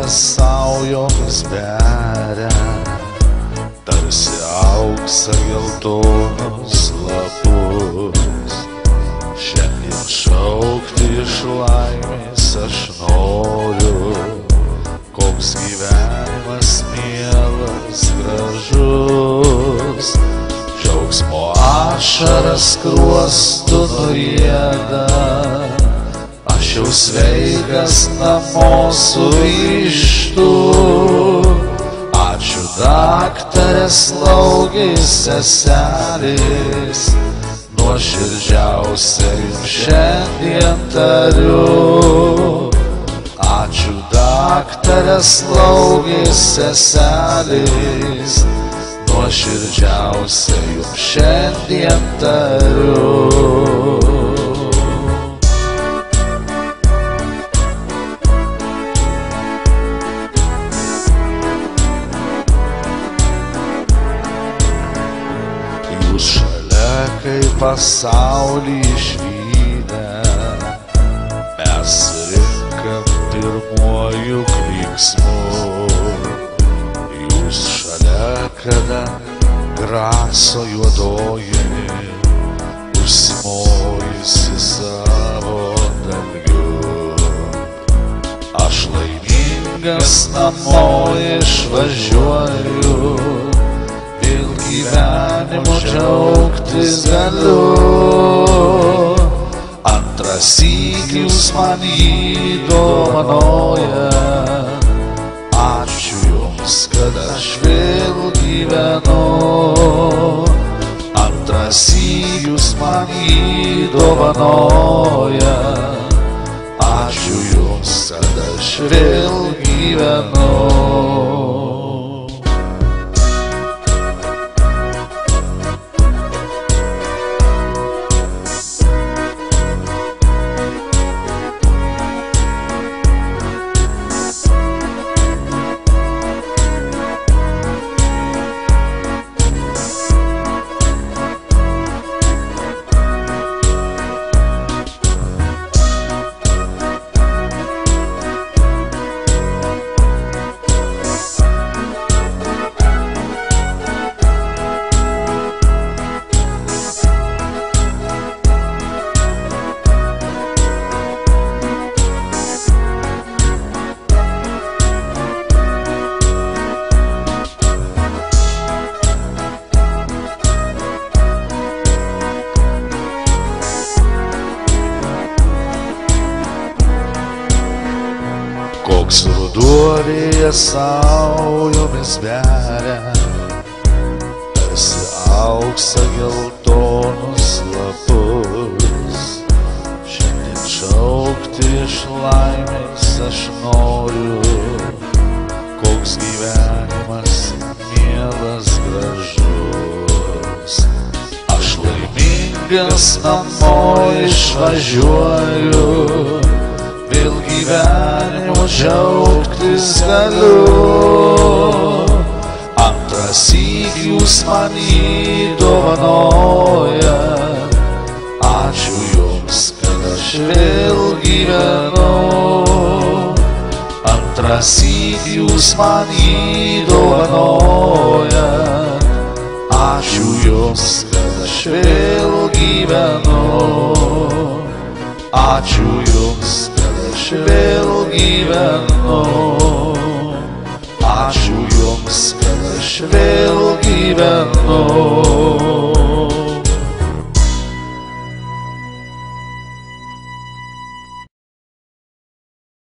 saujomis beria, tarsi auksą geltonus lapus. Šiandien šaukti iš laimės aš noriu, koks gyvenimas mielas, gražus. Džiaugsmo ašaras skruostu nurieda, aš jau sveikas namo sugrįžtu. Ačiū daktarės, slaugės, seselės, nuoširdžiausiai jums šiandien tariu. Ačiū daktarės, slaugės, seselės, nuoširdžiausiai jums šiandien tariu. Jūs šalia, kai pasaulį išvydę, mes surinkam pirmuoju klyksmu. Jūs šalia, kada graso juodoji užsimojusi savo dalgiu. Aš laimingas namo išvažiuoju, vėl gyvenimu džiaugtis galiu. Antrąsyk jūs man jį dovanojat, ačiū jums, kad aš vėl gyvenu. Antrąsyk jūs man jį dovanojat, ačiū jums, kad aš vėl gyvenu. Koks ruduo vėjas saujomis beria, tarsi auksą geltonus lapus. Šiandien šaukti iš laimės aš noriu, koks gyvenimas mielas, gražus. Aš laimingas namo išvažiuoju, vėl gyvenimu džiaugtis galiu. Antrąsyk jūs man jį dovanojat, ačiū jums, kad aš vėl gyvenu. Antrąsyk jūs man jį dovanojat, ačiū jums, kad aš vėl gyvenu. Ačiū jums, aš vėl gyvenu. Ačiū jums, kad aš vėl gyvenu.